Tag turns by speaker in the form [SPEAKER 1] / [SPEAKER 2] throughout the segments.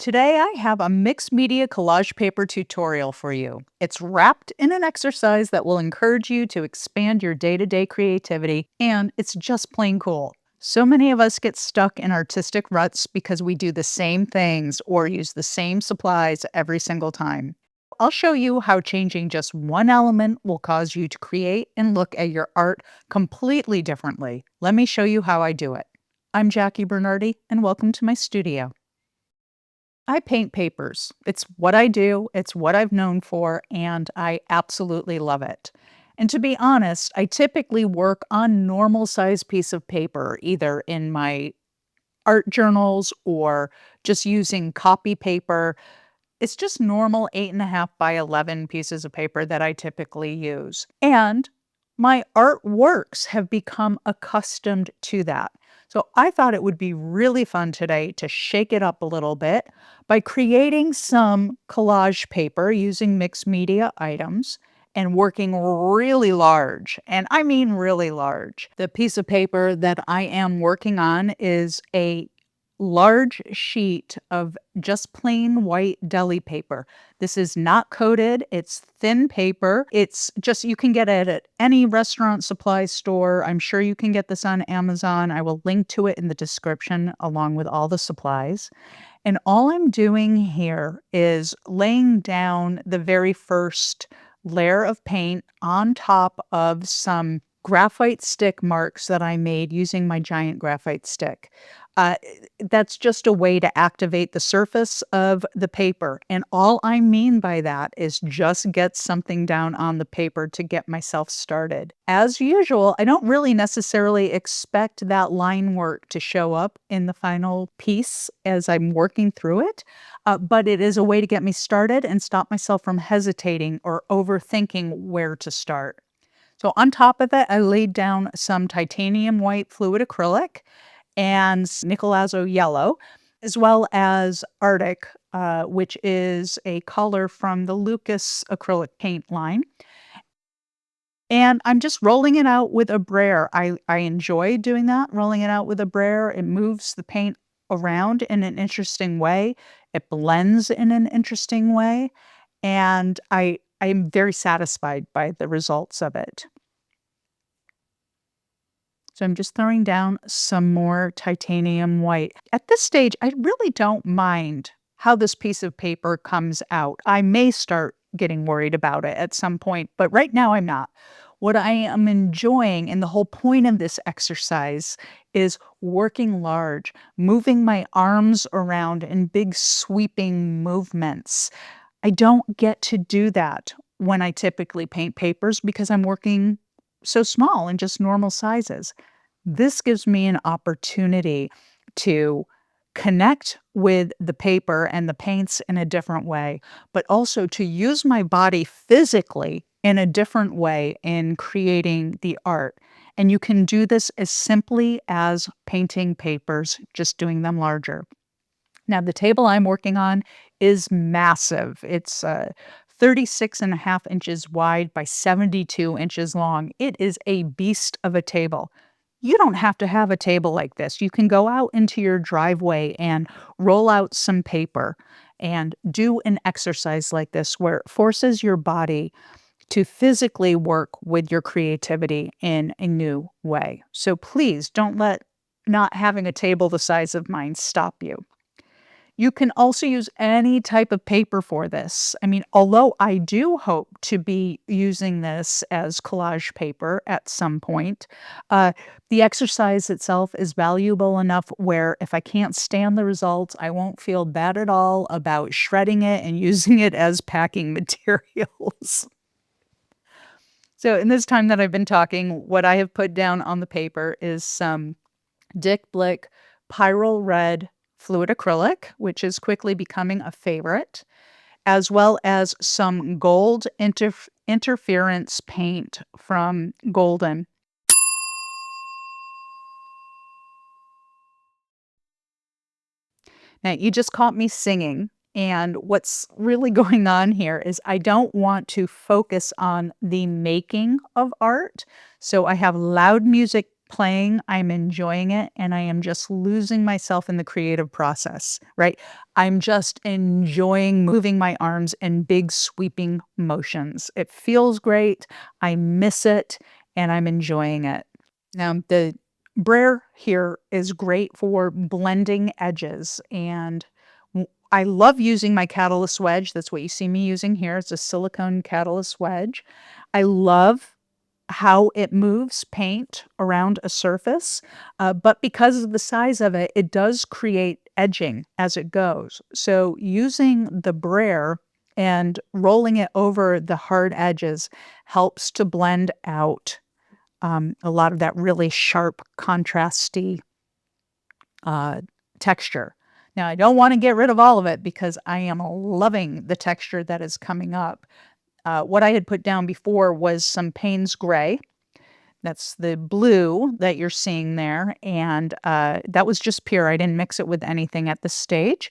[SPEAKER 1] Today I have a mixed media collage paper tutorial for you. It's wrapped in an exercise that will encourage you to expand your day-to-day creativity, and it's just plain cool. So many of us get stuck in artistic ruts because we do the same things or use the same supplies every single time. I'll show you how changing just one element will cause you to create and look at your art completely differently. Let me show you how I do it. I'm Jackie Bernardi, and welcome to my studio. I paint papers. It's what I do, it's what I've known for, and I absolutely love it. And to be honest, I typically work on normal size piece of paper, either in my art journals or just using copy paper. It's just normal 8.5 by 11 pieces of paper that I typically use. And my artworks have become accustomed to that. So I thought it would be really fun today to shake it up a little bit by creating some collage paper using mixed media items and working really large. And I mean really large. The piece of paper that I am working on is a large sheet of just plain white deli paper. This is not coated, it's thin paper. It's just, you can get it at any restaurant supply store. I'm sure you can get this on Amazon. I will link to it in the description along with all the supplies. And all I'm doing here is laying down the very first layer of paint on top of some graphite stick marks that I made using my giant graphite stick. Uh, that's just a way to activate the surface of the paper. And all I mean by that is just get something down on the paper to get myself started. As usual, I don't really necessarily expect that line work to show up in the final piece as I'm working through it, but it is a way to get me started and stop myself from hesitating or overthinking where to start. So on top of it, I laid down some titanium white fluid acrylic and Nicolazo yellow, as well as Arctic, which is a color from the Lucas acrylic paint line. And I'm just rolling it out with a brayer. I enjoy doing that, rolling it out with a brayer. It moves the paint around in an interesting way. It blends in an interesting way. And I'm very satisfied by the results of it. So I'm just throwing down some more titanium white. At this stage, I really don't mind how this piece of paper comes out. I may start getting worried about it at some point, but right now I'm not. What I am enjoying, and the whole point of this exercise, is working large, moving my arms around in big sweeping movements. I don't get to do that when I typically paint papers because I'm working so small and just normal sizes. This gives me an opportunity to connect with the paper and the paints in a different way, but also to use my body physically in a different way in creating the art. And you can do this as simply as painting papers, just doing them larger. Now, the table I'm working on is massive. It's 36.5 inches wide by 72 inches long. It is a beast of a table. You don't have to have a table like this. You can go out into your driveway and roll out some paper and do an exercise like this where it forces your body to physically work with your creativity in a new way. So please don't let not having a table the size of mine stop you. You can also use any type of paper for this. I mean, although I do hope to be using this as collage paper at some point, the exercise itself is valuable enough where if I can't stand the results, I won't feel bad at all about shredding it and using it as packing materials. So in this time that I've been talking, what I have put down on the paper is some Dick Blick Pyrrole Red fluid acrylic, which is quickly becoming a favorite, as well as some gold interference paint from Golden. Now, you just caught me singing, and what's really going on here is I don't want to focus on the making of art, so I have loud music playing, I'm enjoying it, and I am just losing myself in the creative process, right? I'm just enjoying moving my arms in big sweeping motions. It feels great. I miss it, and I'm enjoying it. Now, the brayer here is great for blending edges, and I love using my catalyst wedge. That's what you see me using here. It's a silicone catalyst wedge. I love how it moves paint around a surface, but because of the size of it, it does create edging as it goes. So using the brayer and rolling it over the hard edges helps to blend out a lot of that really sharp, contrasty uh, texture. Now, I don't want to get rid of all of it because I am loving the texture that is coming up. What I had put down before was some Payne's Gray. That's the blue that you're seeing there, and that was just pure. I didn't mix it with anything at this stage.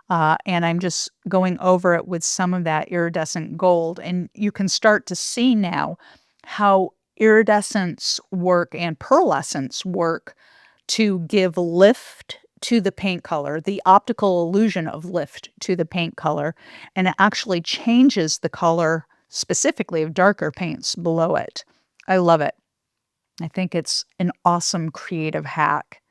[SPEAKER 1] And I'm just going over it with some of that iridescent gold, and you can start to see now how iridescence work and pearlescence work to give lift to the paint color, the optical illusion of lift to the paint color, and it actually changes the color specifically of darker paints below it. I love it. I think it's an awesome creative hack.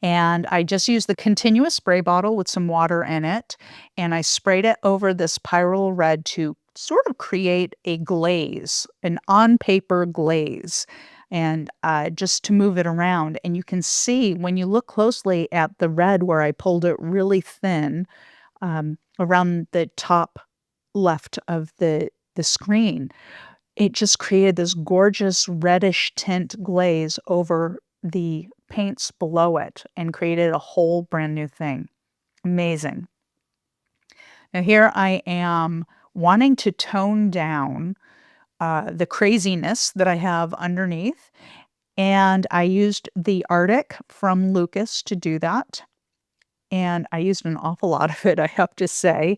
[SPEAKER 1] And I just used the continuous spray bottle with some water in it, and I sprayed it over this pyrrole red to sort of create a glaze, an on-paper glaze, and just to move it around. And you can see when you look closely at the red where I pulled it really thin around the top left of the screen, it just created this gorgeous reddish tint glaze over the paints below it and created a whole brand new thing. Amazing. Now here I am wanting to tone down the craziness that I have underneath, and I used the Arctic from Lucas to do that, and I used an awful lot of it, I have to say,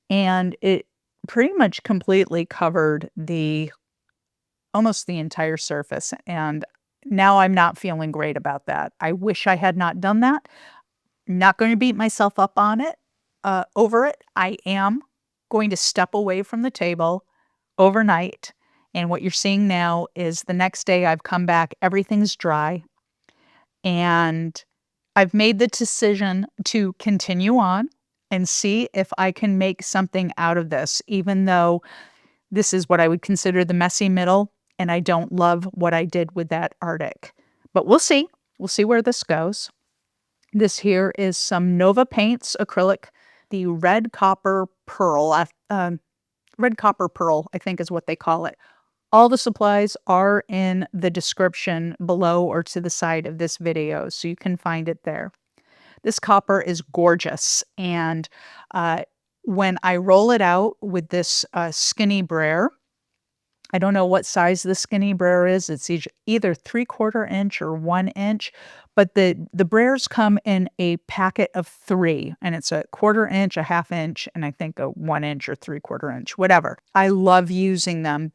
[SPEAKER 1] and it pretty much completely covered almost the entire surface, and now I'm not feeling great about that. I wish I had not done that. Not going to beat myself up on it, over it. I am going to step away from the table overnight, and what you're seeing now is the next day I've come back, everything's dry, and I've made the decision to continue on and see if I can make something out of this, even though this is what I would consider the messy middle, and I don't love what I did with that Arctic. But we'll see. We'll see where this goes. This here is some Nova Paints acrylic, the red copper pearl. Red copper pearl, I think is what they call it. All the supplies are in the description below or to the side of this video, so you can find it there. This copper is gorgeous, and when I roll it out with this skinny brayer, I don't know what size the skinny brayer is. It's either 3/4 inch or 1 inch, but the brayers come in a packet of 3, and it's a 1/4 inch, a 1/2 inch, and I think a 1 inch or 3/4 inch, whatever. I love using them.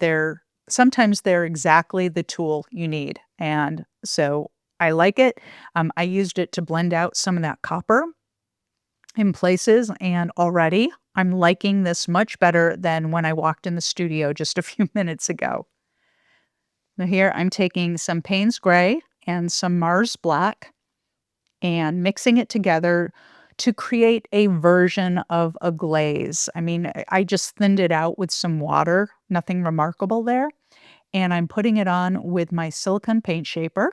[SPEAKER 1] Sometimes they're exactly the tool you need, and so I like it. I used it to blend out some of that copper in places, and already I'm liking this much better than when I walked in the studio just a few minutes ago. Now here I'm taking some Payne's Gray and some Mars Black and mixing it together to create a version of a glaze. I mean, I just thinned it out with some water, nothing remarkable there. And I'm putting it on with my silicone paint shaper.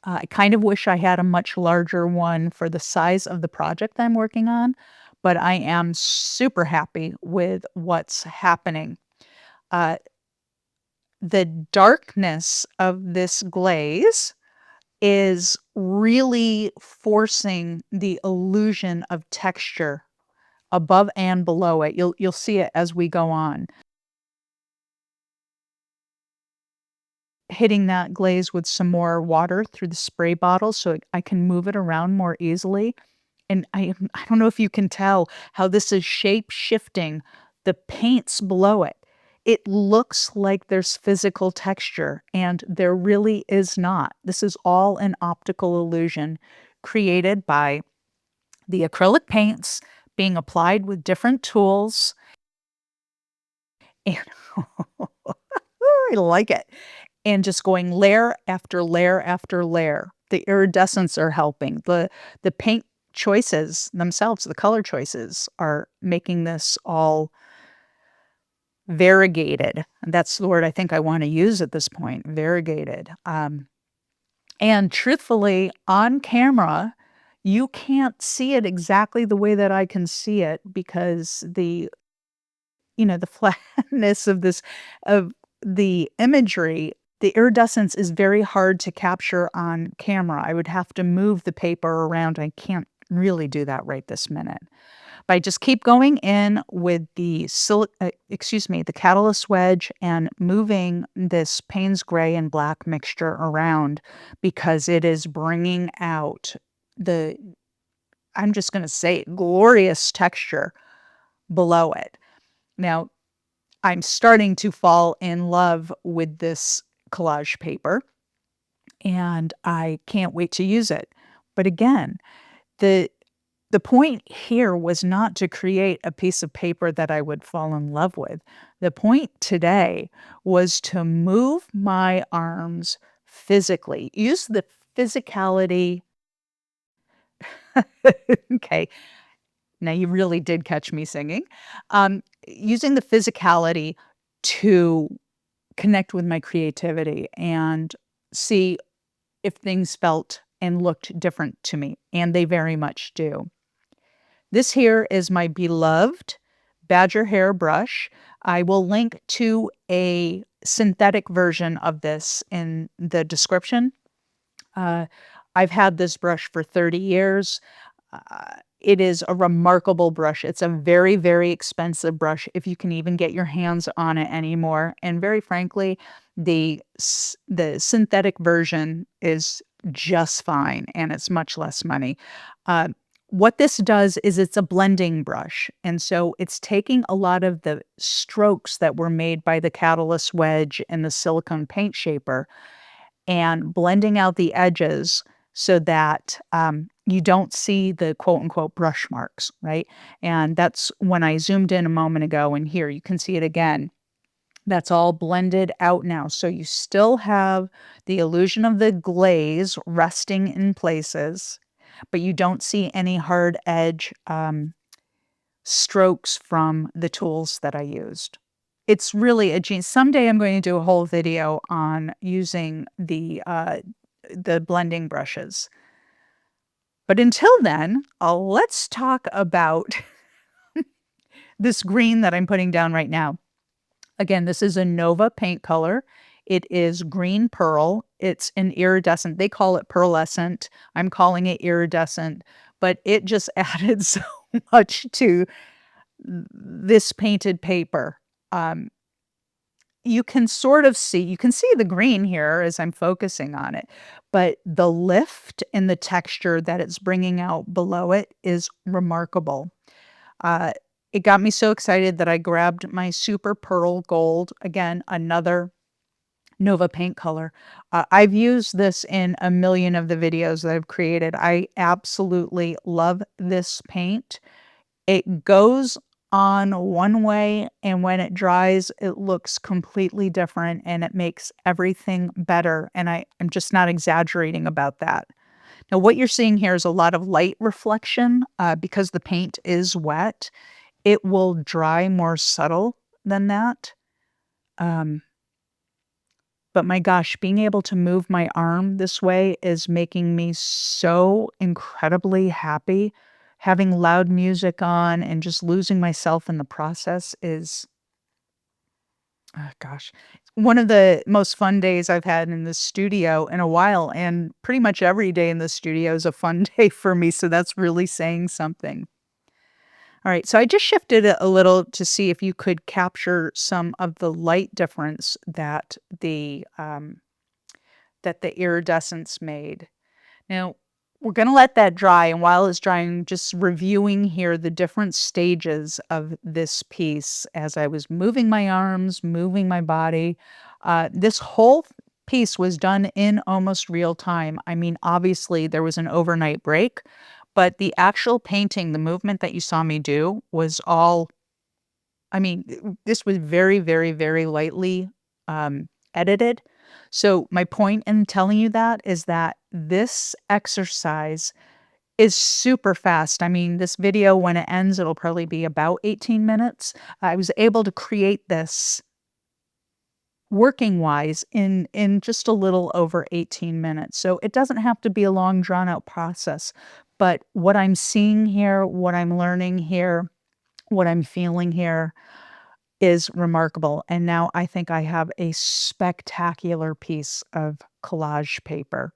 [SPEAKER 1] I kind of wish I had a much larger one for the size of the project I'm working on, but I am super happy with what's happening. Uh, the darkness of this glaze is really forcing the illusion of texture above and below it. You'll see it as we go on. Hitting that glaze with some more water through the spray bottle so I can move it around more easily. And I don't know if you can tell how this is shape shifting the paints below it. it looks like there's physical texture, and there really is not. This is all an optical illusion created by the acrylic paints being applied with different tools, and I like it, and just going layer after layer after layer. The iridescents are helping. The paint choices themselves, the color choices are making this all variegated. That's the word I think I wanna use at this point, variegated. And truthfully, on camera, you can't see it exactly the way that I can see it because the flatness of the imagery, the iridescence is very hard to capture on camera. I would have to move the paper around. I can't really do that right this minute. But I just keep going in with the catalyst wedge and moving this Payne's gray and black mixture around because it is bringing out the, I'm just gonna say it, glorious texture below it. Now, I'm starting to fall in love with this collage paper, and I can't wait to use it. But again, the the point here was not to create a piece of paper that I would fall in love with. The point today was to move my arms physically, use the physicality. Okay, now you really did catch me singing. Using the physicality to connect with my creativity and see if things felt and looked different to me, and they very much do. This here is my beloved badger hair brush. I will link to a synthetic version of this in the description. Uh, I've had this brush for 30 years. It is a remarkable brush. It's a very, very expensive brush if you can even get your hands on it anymore. And very frankly, the synthetic version is just fine, and it's much less money. Uh, what this does is it's a blending brush, and so it's taking a lot of the strokes that were made by the catalyst wedge and the silicone paint shaper and blending out the edges so that, you don't see the quote unquote brush marks, right? And that's when I zoomed in a moment ago, and here you can see it again. That's all blended out now. So you still have the illusion of the glaze resting in places, but you don't see any hard edge, strokes from the tools that I used. It's really a genius. Someday I'm going to do a whole video on using the blending brushes. But until then, let's talk about this green that I'm putting down right now. Again, this is a Nova paint color. It is green pearl. It's an iridescent. They call it pearlescent. I'm calling it iridescent, but it just added so much to this painted paper. Um, you can see the green here as I'm focusing on it, but the lift and the texture that it's bringing out below it is remarkable. Uh, it got me so excited that I grabbed my Super Pearl Gold, again, another Nova paint color. I've used this in a million of the videos that I've created. I absolutely love this paint. It goes on one way, and when it dries, it looks completely different, and it makes everything better, and I'm just not exaggerating about that. Now, what you're seeing here is a lot of light reflection, because the paint is wet. It will dry more subtle than that. Um, but my gosh, being able to move my arm this way is making me so incredibly happy. Having loud music on and just losing myself in the process is, oh gosh, one of the most fun days I've had in the studio in a while, and pretty much every day in the studio is a fun day for me, so that's really saying something. All right, so I just shifted it a little to see if you could capture some of the light difference that the iridescence made. Now, We're gonna let that dry, and while it's drying, just reviewing here the different stages of this piece as I was moving my arms, moving my body. This whole piece was done in almost real time. I mean, obviously, there was an overnight break, but the actual painting, the movement that you saw me do was all I mean, this was very, very, very lightly, edited. So my point in telling you that is that this exercise is super fast. I mean, this video, when it ends, it'll probably be about 18 minutes. I was able to create this working wise in just a little over 18 minutes. So it doesn't have to be a long drawn out process. But what I'm seeing here, what I'm learning here, what I'm feeling here is remarkable. And now I think I have a spectacular piece of collage paper.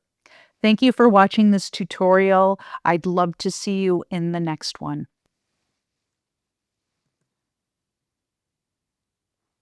[SPEAKER 1] Thank you for watching this tutorial. I'd love to see you in the next one.